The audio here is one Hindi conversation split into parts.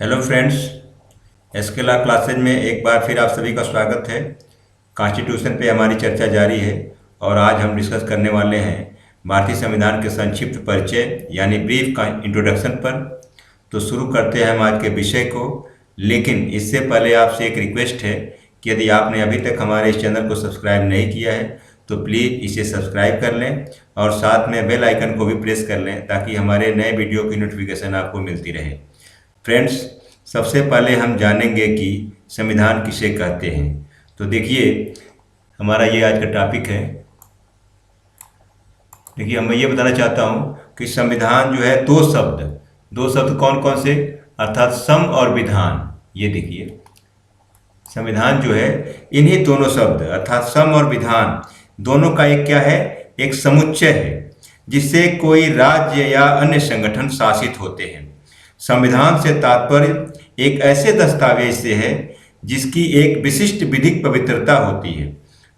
हेलो फ्रेंड्स, एसकेला क्लासेज में एक बार फिर आप सभी का स्वागत है। कॉन्स्टिट्यूशन पे हमारी चर्चा जारी है और आज हम डिस्कस करने वाले हैं भारतीय संविधान के संक्षिप्त परिचय यानी ब्रीफ का इंट्रोडक्शन पर। तो शुरू करते हैं हम आज के विषय को, लेकिन इससे पहले आपसे एक रिक्वेस्ट है कि यदि आपने अभी तक हमारे इस चैनल को सब्सक्राइब नहीं किया है तो प्लीज़ इसे सब्सक्राइब कर लें और साथ में बेल आइकन को भी प्रेस कर लें ताकि हमारे नए वीडियो की नोटिफिकेशन आपको मिलती रहे। फ्रेंड्स, सबसे पहले हम जानेंगे कि संविधान किसे कहते हैं। तो देखिए, हमारा ये आज का टॉपिक है। देखिए, मैं ये बताना चाहता हूँ कि संविधान जो है दो शब्द कौन कौन से, अर्थात सम और विधान। ये देखिए, संविधान जो है इन्हीं दोनों शब्द अर्थात सम और विधान दोनों का एक क्या है, एक समुच्चय है जिससे कोई राज्य या अन्य संगठन शासित होते हैं। संविधान से तात्पर्य एक ऐसे दस्तावेज से है जिसकी एक विशिष्ट विधिक पवित्रता होती है,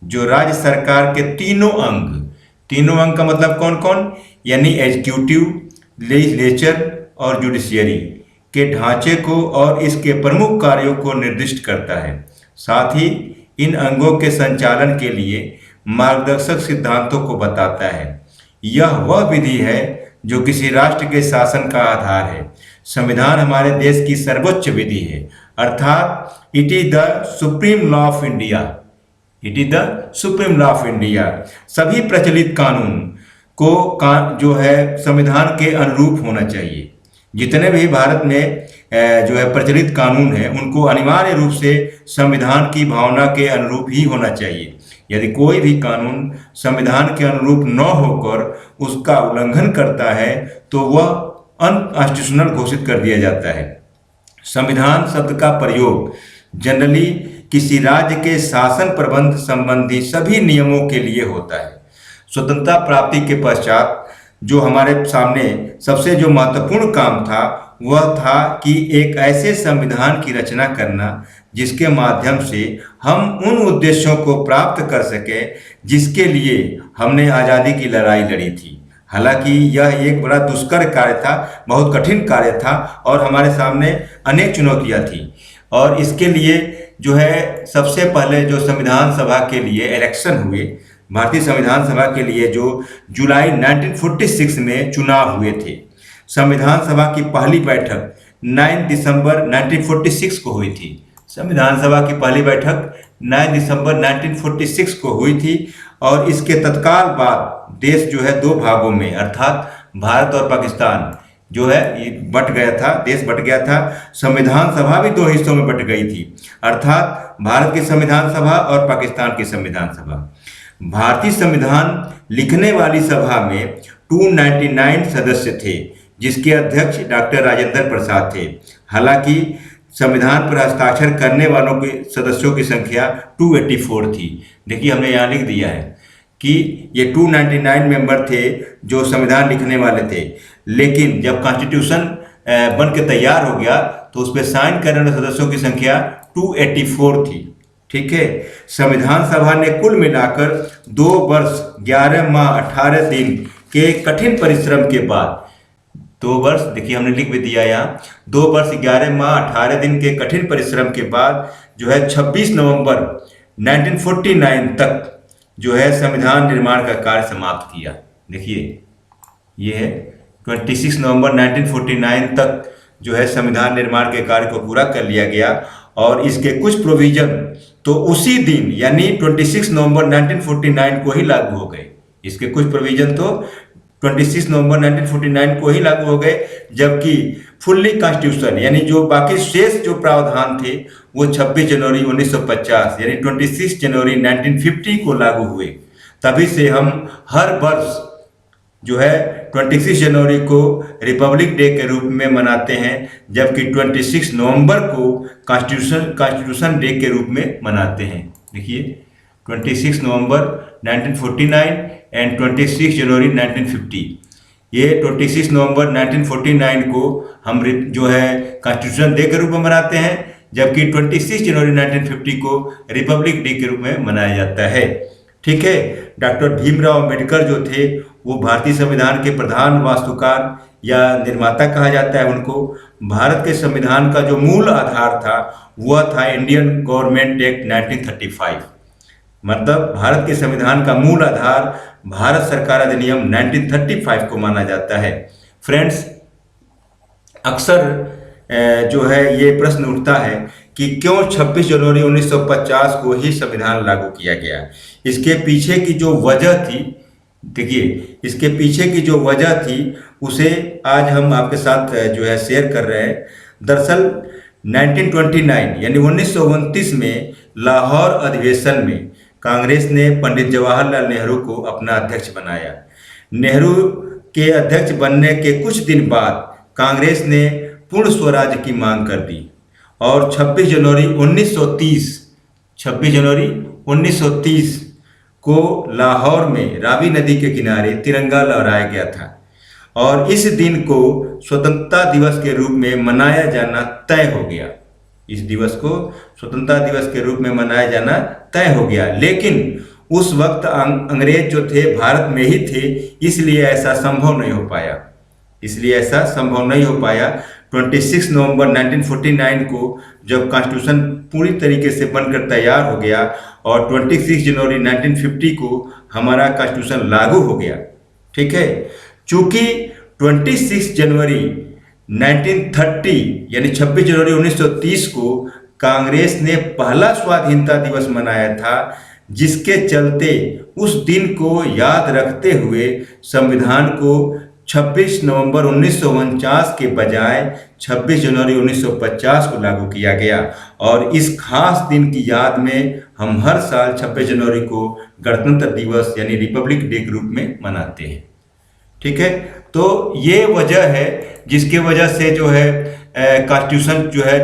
जो राज्य सरकार के तीनों अंग का मतलब कौन कौन, यानी एग्जीक्यूटिव, लेजिस्लेचर और जुडिशियरी के ढांचे को और इसके प्रमुख कार्यों को निर्दिष्ट करता है। साथ ही इन अंगों के संचालन के लिए मार्गदर्शक सिद्धांतों को बताता है। यह वह विधि है जो किसी राष्ट्र के शासन का आधार है। संविधान हमारे देश की सर्वोच्च विधि है, अर्थात it is the supreme law of India. It is the supreme law of India. सभी प्रचलित कानून को जो है संविधान के अनुरूप होना चाहिए। जितने भी भारत में जो है प्रचलित कानून है उनको अनिवार्य रूप से संविधान की भावना के अनुरूप ही होना चाहिए। यदि कोई भी कानून संविधान के अनुरूप न होकर उसका उल्लंघन करता है तो वह अनकॉन्स्टिट्यूशनल घोषित कर दिया जाता है। संविधान शब्द का प्रयोग जनरली किसी राज्य के शासन प्रबंध संबंधी सभी नियमों के लिए होता है। स्वतंत्रता प्राप्ति के पश्चात जो हमारे सामने सबसे जो महत्वपूर्ण काम था वह था कि एक ऐसे संविधान की रचना करना जिसके माध्यम से हम उन उद्देश्यों को प्राप्त कर सके जिसके लिए हमने आज़ादी की लड़ाई लड़ी थी। हालांकि यह एक बड़ा दुष्कर कार्य था, बहुत कठिन कार्य था और हमारे सामने अनेक चुनौतियां थी। और इसके लिए जो है सबसे पहले जो संविधान सभा के लिए इलेक्शन हुए, भारतीय संविधान सभा के लिए जो जुलाई 1946 में चुनाव हुए थे। संविधान सभा की पहली बैठक 9 दिसंबर 1946 को हुई थी। संविधान सभा की पहली बैठक 9 दिसंबर 1946 को हुई थी और इसके तत्काल बाद देश जो है दो भागों में अर्थात भारत और पाकिस्तान जो है बट गया था, देश बट गया था। संविधान सभा भी दो हिस्सों में बट गई थी, अर्थात भारत की संविधान सभा और पाकिस्तान की संविधान सभा। भारतीय संविधान लिखने वाली सभा में 299 सदस्य थे, जिसके अध्यक्ष डॉक्टर राजेंद्र प्रसाद थे। हालांकि संविधान पर हस्ताक्षर करने वालों के सदस्यों की संख्या 284 थी। देखिए, हमने यहाँ लिख दिया है कि ये 299 मेंबर थे जो संविधान लिखने वाले थे, लेकिन जब कॉन्स्टिट्यूशन बन के तैयार हो गया तो उस पर साइन करने वाले सदस्यों की संख्या 284 थी। ठीक है। संविधान सभा ने कुल मिलाकर 2 वर्ष 11 माह 18 दिन के कठिन परिश्रम के बाद 2 वर्ष, देखिए हमने लिख भी दिया यहाँ, 2 वर्ष 11 माह 18 दिन के कठिन परिश्रम के बाद जो है 26 नवंबर 1949 तक जो है संविधान निर्माण का कार्य समाप्त किया। देखिए, ये है 26 नवंबर 1949 तक जो है संविधान निर्माण के कार्य को पूरा कर लिया गया और इसके कुछ प्रोविजन तो उसी दिन यानी 26 नवंबर 1949 को ही लागू हो गए। इसके कुछ प्रोविजन तो 26 नवंबर 1949 को ही लागू हो गए, जबकि फुल्ली कॉन्स्टिट्यूशन यानी जो बाकी शेष जो प्रावधान थे वो 26 जनवरी 1950 यानी 26 जनवरी 1950 को लागू हुए। तभी से हम हर वर्ष जो है 26 जनवरी को रिपब्लिक डे के रूप में मनाते हैं, जबकि 26 नवंबर को कॉन्स्टिट्यूशन डे के रूप में मनाते हैं। देखिए, 26 नवंबर 1949 एंड 26 जनवरी 1950। ये 26 नवंबर 1949 को हम जो है कॉन्स्टिट्यूशन डे के रूप में मनाते हैं, जबकि 26 जनवरी 1950 को रिपब्लिक डे के रूप में मनाया जाता है। ठीक है। डॉक्टर भीमराव अंबेडकर जो थे वो भारतीय संविधान के प्रधान वास्तुकार या निर्माता कहा जाता है उनको। भारत के संविधान का जो मूल आधार था वह था इंडियन गवर्नमेंट एक्ट 1935। मतलब भारत के संविधान का मूल आधार भारत सरकार अधिनियम 1935 को माना जाता है। फ्रेंड्स, अक्सर जो है ये प्रश्न उठता है कि क्यों 26 जनवरी 1950 को ही संविधान लागू किया गया। इसके पीछे की जो वजह थी, देखिए इसके पीछे की जो वजह थी उसे आज हम आपके साथ जो है शेयर कर रहे हैं। दरअसल 1929 यानी 1929 में लाहौर अधिवेशन में कांग्रेस ने पंडित जवाहरलाल नेहरू को अपना अध्यक्ष बनाया। नेहरू के अध्यक्ष बनने के कुछ दिन बाद कांग्रेस ने पूर्ण स्वराज की मांग कर दी और 26 जनवरी 1930 को लाहौर में रावी नदी के किनारे तिरंगा लहराया गया था और इस दिन को स्वतंत्रता दिवस के रूप में मनाया जाना तय हो गया। इस दिवस को स्वतंत्रता दिवस के रूप में मनाया जाना तय हो गया, लेकिन उस वक्त अंग्रेज जो थे भारत में ही थे, इसलिए ऐसा संभव नहीं हो पाया। 26 नवंबर 1949 को जब कॉन्स्टिट्यूशन पूरी तरीके से बनकर तैयार हो गया और 26 जनवरी 1950 को हमारा कॉन्स्टिट्यूशन लागू हो गया। ठीक है, चूंकि 26 जनवरी 1930 यानी 26 जनवरी 1930 को कांग्रेस ने पहला स्वाधीनता दिवस मनाया था, जिसके चलते उस दिन को याद रखते हुए संविधान को 26 नवंबर 1949 के बजाय 26 जनवरी 1950 को लागू किया गया और इस खास दिन की याद में हम हर साल 26 जनवरी को गणतंत्र दिवस यानी रिपब्लिक डे के रूप में मनाते हैं। ठीक है, तो ये वजह है जिसके वजह से जो है कॉन्स्टिट्यूशन जो है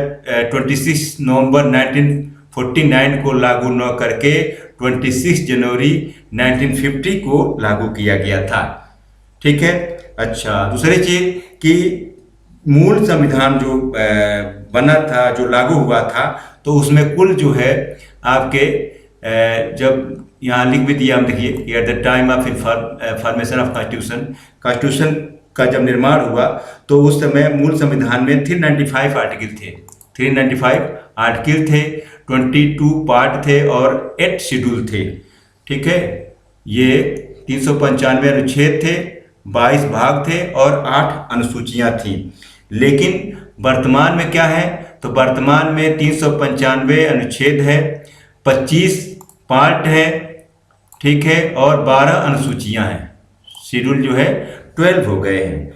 26 नवंबर 1949 को लागू न करके 26 जनवरी 1950 को लागू किया गया था। ठीक है, अच्छा, दूसरी चीज कि मूल संविधान जो बना था, जो लागू हुआ था, तो उसमें कुल जो है आपके जब यहाँ लिख भी दिया हम, देखिए at the time of formation of constitution का जब निर्माण हुआ तो उस समय मूल संविधान में 395 आर्टिकल थे। 395 आर्टिकल थे, 22 पार्ट थे और 8 शेड्यूल थे। ठीक है, ये 395 अनुच्छेद थे, 22 भाग थे और 8 अनुसूचियां थी। लेकिन वर्तमान में क्या है, तो वर्तमान में 395 अनुच्छेद है, 25 पार्ट है, ठीक है, और 12 अनुसूचियां हैं। शेड्यूल जो है 12 हो गए हैं।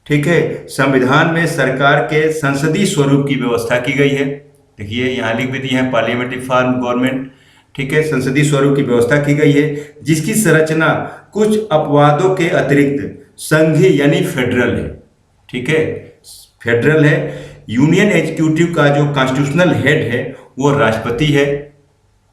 ठीक है, संविधान में सरकार के संसदीय स्वरूप की व्यवस्था की गई है। देखिए यहाँ लिख भी दी है पार्लियामेंट्री फॉर्म गवर्नमेंट। ठीक है, संसदीय स्वरूप की व्यवस्था की गई है, जिसकी संरचना कुछ अपवादों के अतिरिक्त संघीय यानी फेडरल है। ठीक है, फेडरल है। यूनियन एग्जीक्यूटिव का जो कॉन्स्टिट्यूशनल हेड है वो राष्ट्रपति है।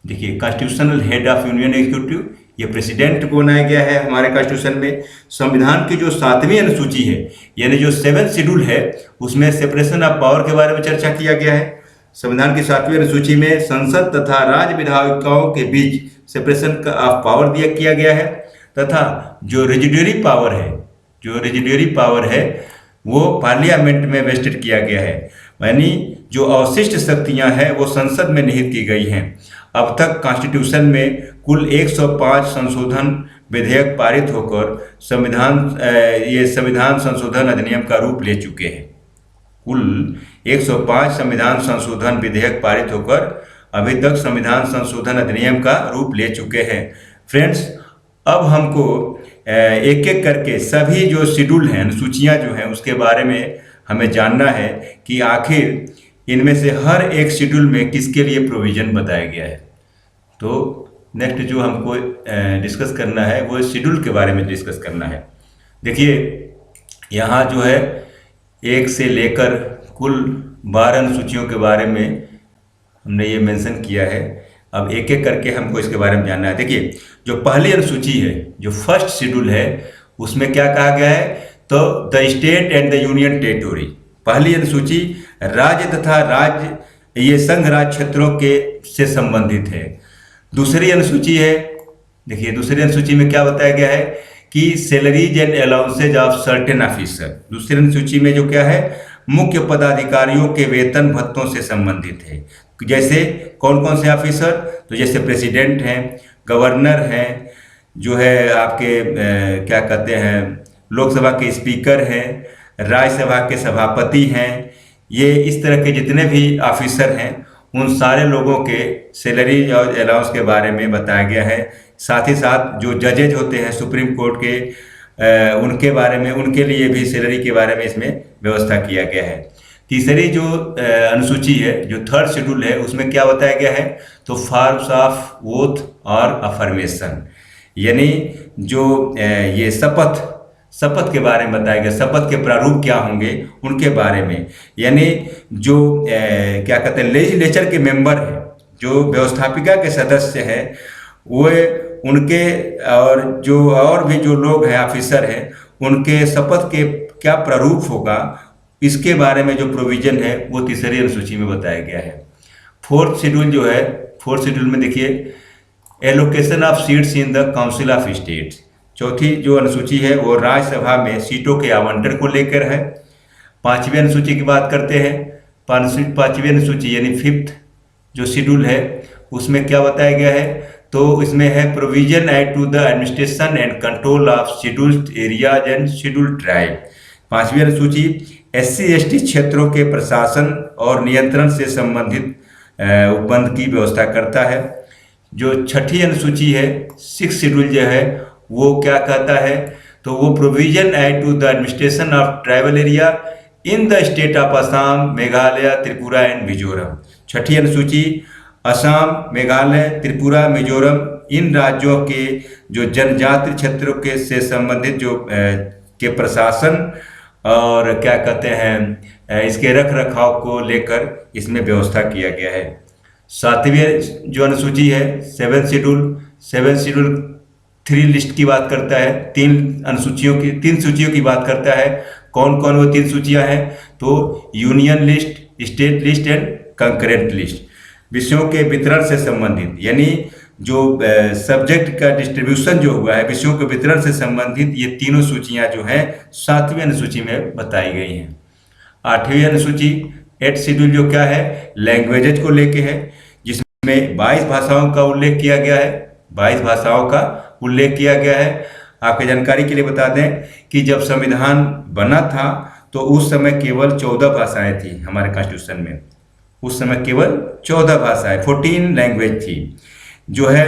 देखिए, constitutional head of union executive ये प्रेसिडेंट को बनाया गया है हमारे कॉन्स्टिट्यूशन में। संविधान की जो 7वीं अनुसूची है यानी जो 7th शेड्यूल है, उसमें सेपरेशन ऑफ पावर के बारे में चर्चा किया गया है। संविधान की 7वीं अनुसूची में संसद तथा राज्य विधायिकाओं के बीच सेपरेशन ऑफ पावर किया गया है, तथा जो रेजिडुअरी पावर है वो पार्लियामेंट में वेस्टेड किया गया है, यानी जो अवशिष्ट शक्तियां हैं वो संसद में निहित की गई हैं। अब तक कॉन्स्टिट्यूशन में कुल 105 संशोधन विधेयक पारित होकर संविधान संशोधन अधिनियम का रूप ले चुके हैं। कुल 105 संविधान संशोधन विधेयक पारित होकर अभी तक संविधान संशोधन अधिनियम का रूप ले चुके हैं। फ्रेंड्स, अब हमको एक एक करके सभी जो शेड्यूल हैं, अनुसूचियां जो हैं, उसके बारे में हमें जानना है कि आखिर इनमें से हर एक शेड्यूल में किसके लिए प्रोविज़न बताया गया है। तो नेक्स्ट जो हमको डिस्कस करना है वो शेड्यूल के बारे में डिस्कस करना है। देखिए यहाँ जो है 1 से लेकर कुल 12 अनुसूचियों के बारे में हमने ये मेंशन किया है। अब एक एक करके हमको इसके बारे में जानना है। देखिए, जो पहली अनुसूची है, जो फर्स्ट शेड्यूल है, उसमें क्या कहा गया है, तो the state and the union territory. पहली अनुसूची राज्य तथा ये संघ राज्य क्षेत्रों के से संबंधित है। दूसरी अनुसूची है, देखिए दूसरी अनुसूची में क्या बताया गया है कि salaries and allowances of certain officer. दूसरी अनुसूची में जो क्या है, मुख्य पदाधिकारियों के वेतन भत्तों से संबंधित है। जैसे कौन कौन से ऑफिसर, तो जैसे प्रेसिडेंट हैं, गवर्नर हैं, जो है आपके क्या कहते हैं, लोकसभा के स्पीकर हैं, राज्यसभा के सभापति हैं, ये इस तरह के जितने भी ऑफिसर हैं उन सारे लोगों के सैलरी और अलाउंस के बारे में बताया गया है। साथ ही साथ जो जजेज होते हैं सुप्रीम कोर्ट के, उनके बारे में, उनके लिए भी सैलरी के बारे में इसमें व्यवस्था किया गया है। तीसरी जो अनुसूची है, जो थर्ड शेड्यूल है, उसमें क्या बताया गया है, तो फॉर्म्स ऑफ ओथ और अफर्मेशन, यानी जो ये शपथ के बारे में बताया गया, शपथ के प्रारूप क्या होंगे उनके बारे में। यानी जो क्या कहते हैं, लेजिस्लेचर के मेंबर हैं, जो व्यवस्थापिका के सदस्य हैं, वो उनके और जो और भी जो लोग हैं, ऑफिसर हैं, उनके शपथ के क्या प्रारूप होगा, इसके बारे में जो प्रोविजन है वो तीसरी अनुसूची में बताया गया है। फोर्थ शेड्यूल जो है, फोर्थ शेड्यूल में देखिए, allocation of seats in the council of states. चौथी जो अनुसूची है वो राज्यसभा में सीटों के आवंटन को लेकर है। पांचवी अनुसूची की बात करते हैं। पांचवी अनुसूची यानी फिफ्थ जो शेड्यूल है, उसमें क्या बताया गया है, तो इसमें है provision add to the administration and control of scheduled areas and scheduled tribe. पांचवी अनुसूची SC/ST क्षेत्रों के प्रशासन और नियंत्रण से संबंधित उपबंध की व्यवस्था करता है। जो छठी अनुसूची है, सिक्स शेड्यूल जो है, वो क्या कहता है, तो वो provision add to the administration of tribal area in the state of Assam, Meghalaya, Tripura and Mizoram. छठी अनुसूची असम, मेघालय, त्रिपुरा, मिजोरम, इन राज्यों के जो जनजातीय क्षेत्रों के से संबंधित जो के प्रशासन और क्या कहते हैं, इसके रख रखाव को लेकर इसमें व्यवस्था किया गया है। सातवीं जो अनुसूची है, सेवन शेड्यूल 3 लिस्ट की बात करता है, तीन सूचियों की बात करता है। कौन कौन वो 3 सूचियां हैं, तो union list, state list and concurrent list. विषयों के वितरण से संबंधित, यानी जो सब्जेक्ट का डिस्ट्रीब्यूशन जो हुआ है, विषयों के वितरण से संबंधित ये तीनों सूचियां जो हैं 7वीं अनुसूची में बताई गई हैं। 8वीं अनुसूची 8th शेड्यूल जो क्या है, लैंग्वेजेज को लेके है, जिसमें 22 भाषाओं का उल्लेख किया गया है। 22 भाषाओं का उल्लेख किया गया है। आपकी जानकारी के लिए बता दें कि जब संविधान बना था तो उस समय केवल 14 भाषाएं थी हमारे कॉन्स्टिट्यूशन में। उस समय केवल 14 भाषाएं, 14 लैंग्वेज थी। जो है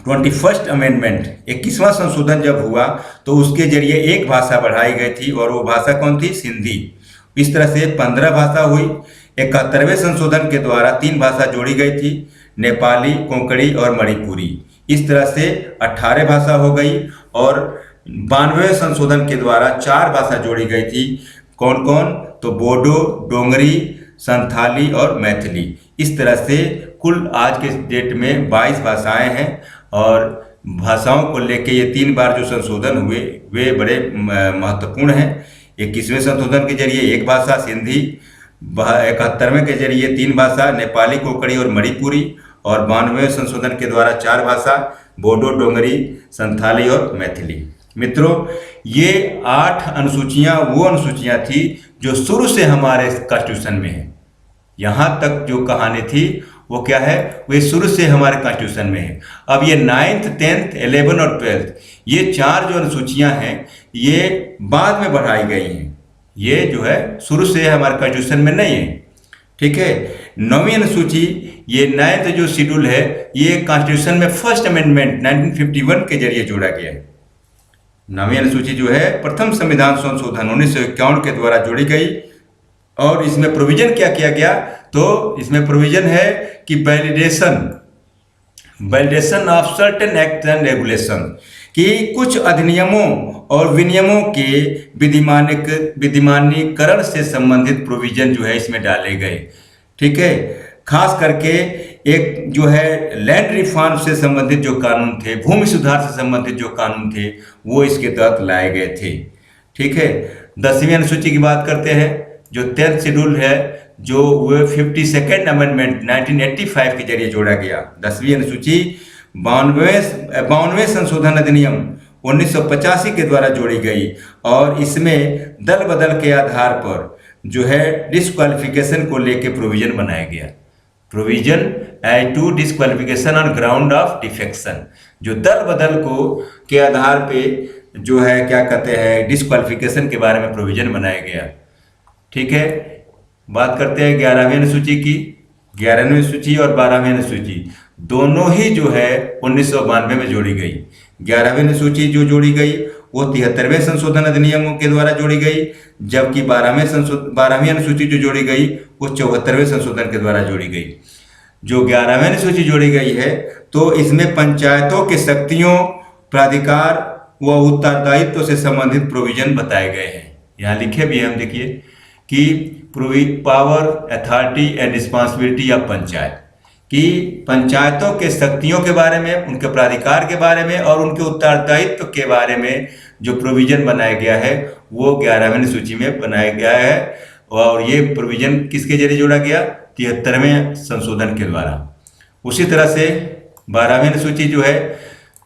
21st अमेंडमेंट, 21वां संशोधन जब हुआ तो उसके जरिए एक भाषा बढ़ाई गई थी, और वो भाषा कौन थी, सिंधी। इस तरह से 15 भाषा हुई। 71वें संशोधन के द्वारा 3 भाषा जोड़ी गई थी, नेपाली, कोंकणी और मणिपुरी। इस तरह से 18 भाषा हो गई, और 92वें संशोधन के द्वारा 4 भाषा जोड़ी गई थी। कौन कौन, तो बोडो, डोंगरी, संथाली और मैथिली। इस तरह से कुल आज के डेट में 22 भाषाएं हैं, और भाषाओं को लेके ये 3 बार जो संशोधन हुए वे बड़े महत्वपूर्ण हैं। 21वें संशोधन के जरिए एक भाषा सिंधी, 71वें के जरिए 3 भाषा नेपाली, कोंकणी और मणिपुरी, और 92वें संशोधन के द्वारा 4 भाषा बोडो, डोंगरी, संथाली और मैथिली। मित्रों, ये 8 अनुसूचियां वो अनुसूचियां थी जो शुरू से हमारे कॉन्स्टिट्यूशन में है। यहाँ तक जो कहानी थी वो क्या है, वे शुरू से हमारे कॉन्स्टिट्यूशन में है। अब ये 9th, 10th, 11 और 12th, ये 4 जो अनुसूचियां हैं ये बाद में बढ़ाई गई हैं। ये जो है शुरू से हमारे कॉन्स्टिट्यूशन में नहीं है। ठीक है। 9वीं अनुसूची, ये 9th जो शेड्यूल है, ये कॉन्स्टिट्यूशन में फर्स्ट अमेंडमेंट 1951 के जरिए जोड़ा गया है। 9वीं अनुसूची जो है प्रथम संविधान संशोधन 1951 के द्वारा जोड़ी गई, और इसमें प्रोविजन क्या किया गया, तो इसमें प्रोविजन है कि validation of certain act and regulation, कि कुछ अधिनियमों और विनियमों के विधिमानीकरण से संबंधित प्रोविजन जो है इसमें डाले गए। ठीक है। खास करके एक जो है लैंड रिफॉर्म से संबंधित जो कानून थे, भूमि सुधार से संबंधित जो कानून थे, वो इसके तहत लाए गए थे। ठीक है। 10वीं अनुसूची की बात करते हैं, जो 10th शेड्यूल है, जो वो 52nd अमेंडमेंट 1985 के जरिए जोड़ा गया। 10वीं अनुसूची 92वें संशोधन अधिनियम 1985 के द्वारा जोड़ी गई और इसमें दल बदल के आधार पर जो है डिस्क्वालिफिकेशन को लेके प्रोविजन बनाया गया। Provision as to disqualification on ground of defection, जो दल बदल को के आधार पे जो है क्या कहते हैं डिस्क्वालिफिकेशन के बारे में प्रोविजन बनाया गया। ठीक है, बात करते हैं 11वीं अनुसूची की। 11वीं अनुसूची और 12वीं अनुसूची दोनों ही जो है 1992 में जोड़ी गई। 11वीं अनुसूची जो जोड़ी गई वो 73वें संशोधन अधिनियम के द्वारा जोड़ी गई, जबकि 12वीं अनुसूची जो जोड़ी गई वो 74वें संशोधन के द्वारा जोड़ी गई। जो 11वीं अनुसूची जोड़ी गई है तो इसमें पंचायतों के शक्तियों, प्राधिकार व उत्तरदायित्व से संबंधित प्रोविजन बताए गए हैं। यहाँ लिखे भी हम देखिए कि power, authority and responsibility of panchayat, कि पंचायतों के शक्तियों के बारे में, उनके प्राधिकार के बारे में और उनके उत्तरदायित्व के बारे में जो प्रोविजन बनाया गया है वो 11वीं सूची में बनाया गया है। और ये प्रोविजन किसके जरिए जोड़ा गया? 73वें संशोधन के द्वारा। उसी तरह से 12वीं अनुसूची जो है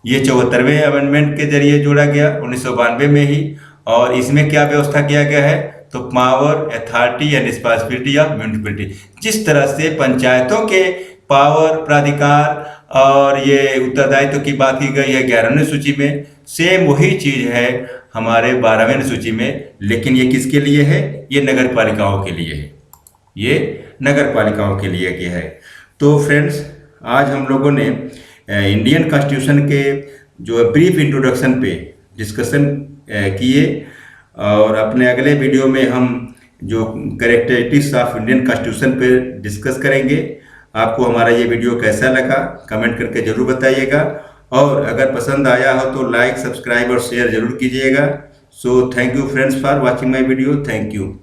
ये 74वें अमेंडमेंट के जरिए जोड़ा गया 1992 में ही। और इसमें क्या व्यवस्था किया गया है? तो power, authority and responsibility of municipality, जिस तरह से पंचायतों के पावर, प्राधिकार और ये उत्तरदायित्व की बात की गई है 11वीं सूची में, सेम वही चीज है हमारे 12वीं सूची में। लेकिन ये किसके लिए है? ये नगर पालिकाओं के लिए है। ये नगर पालिकाओं के लिए किया है। तो फ्रेंड्स, आज हम लोगों ने इंडियन कॉन्स्टिट्यूशन के जो ब्रीफ इंट्रोडक्शन पे डिस्कशन किए और अपने अगले वीडियो में हम जो कैरेक्टरिस्टिक्स ऑफ इंडियन कॉन्स्टिट्यूशन पे डिस्कस करेंगे। आपको हमारा ये वीडियो कैसा लगा कमेंट करके जरूर बताइएगा, और अगर पसंद आया हो तो लाइक, सब्सक्राइब और शेयर जरूर कीजिएगा। So thank you friends for watching my video. Thank you.